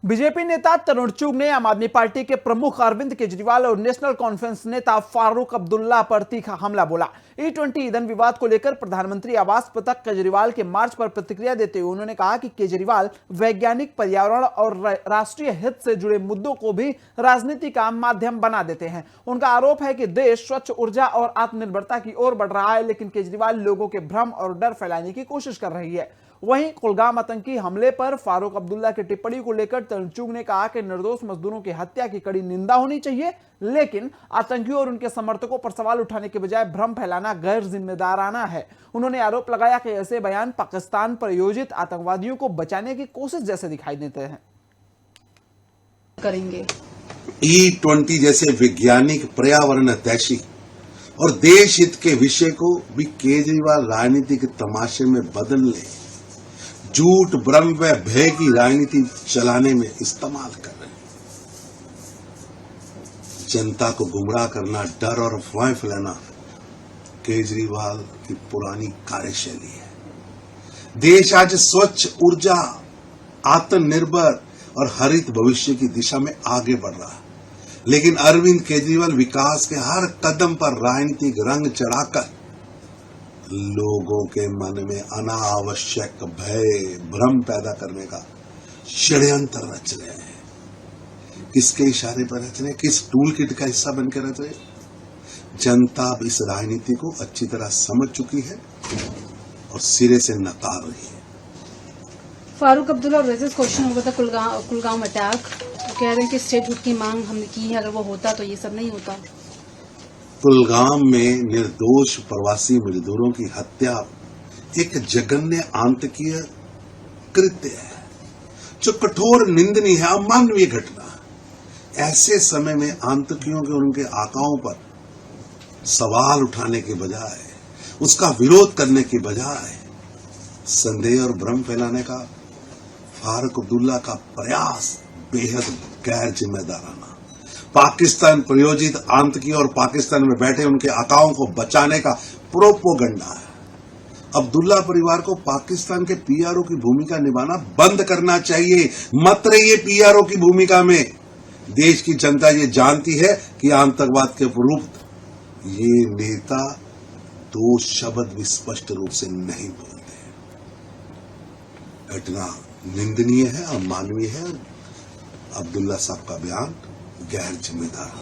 BJP नेता तरुण चुग ने आम आदमी पार्टी के प्रमुख अरविंद केजरीवाल और नेशनल कॉन्फ्रेंस नेता फारूक अब्दुल्ला पर तीखा हमला बोला। E20 ईंधन विवाद को लेकर प्रधानमंत्री आवास तक केजरीवाल के मार्च पर प्रतिक्रिया देते हुए उन्होंने कहा कि केजरीवाल वैज्ञानिक, पर्यावरण और राष्ट्रीय हित से जुड़े मुद्दों को भी राजनीति का माध्यम बना देते हैं। उनका आरोप है कि देश स्वच्छ ऊर्जा और आत्मनिर्भरता की ओर बढ़ रहा है, लेकिन केजरीवाल लोगों के भ्रम और डर फैलाने की कोशिश कर रही है। वहीं कुलगाम आतंकी हमले पर फारूक अब्दुल्ला की टिप्पणी को लेकर तरुण चुग ने कहा कि निर्दोष मजदूरों की हत्या की कड़ी निंदा होनी चाहिए, लेकिन आतंकियों और उनके समर्थकों पर सवाल उठाने के बजाय भ्रम फैलाना गैर जिम्मेदाराना है। उन्होंने आरोप लगाया कि ऐसे बयान पाकिस्तान प्रायोजित आतंकवादियों को बचाने की कोशिश जैसे दिखाई देते हैं। करेंगे E20 जैसे वैज्ञानिक, पर्यावरण हितैषी और देश हित के विषय को भी केजरीवाल राजनीतिक तमाशे में बदल ले, झूठ, भ्रम व भय की राजनीति चलाने में इस्तेमाल कर रहे हैं। जनता को गुमराह करना, डर और अफवाहें फैलाना केजरीवाल की पुरानी कार्यशैली है। देश आज स्वच्छ ऊर्जा, आत्मनिर्भर और हरित भविष्य की दिशा में आगे बढ़ रहा है, लेकिन अरविंद केजरीवाल विकास के हर कदम पर राजनीतिक रंग चढ़ाकर लोगों के मन में अनावश्यक भय, भ्रम पैदा करने का षड्यंत्र रच रहे हैं। किसके इशारे पर रच रहे हैं? किस टूल किट का हिस्सा बनकर रच रहे हैं? जनता अब इस राजनीति को अच्छी तरह समझ चुकी है और सिरे से नकार रही है। फारूक अब्दुल्ला क्वेश्चन हुआ था कुलगाम अटैक, कह रहे हैं कि स्टेटहुड की मांग हमने की है, अगर वो होता तो ये सब नहीं होता। कुलगाम में निर्दोष प्रवासी मजदूरों की हत्या एक जघन्य आतंकीय कृत्य है जो कठोर, निंदनीय है, अमानवीय घटना। ऐसे समय में आतंकियों के और उनके आकाओं पर सवाल उठाने के बजाय, उसका विरोध करने के बजाय संदेह और भ्रम फैलाने का फारूक अब्दुल्ला का प्रयास बेहद गैर जिम्मेदाराना, पाकिस्तान प्रायोजित आतंकी और पाकिस्तान में बैठे उनके आकाओं को बचाने का प्रोपोगंडा है। अब्दुल्ला परिवार को पाकिस्तान के पीआरओ की भूमिका निभाना बंद करना चाहिए। मत रहिए पीआरओ की भूमिका में। देश की जनता ये जानती है कि आतंकवाद के विरुद्ध ये नेता दो शब्द भी स्पष्ट रूप से नहीं बोलते। घटना निंदनीय है, अमानवीय है। अब्दुल्ला साहब का बयान गैर जिम्मेदार।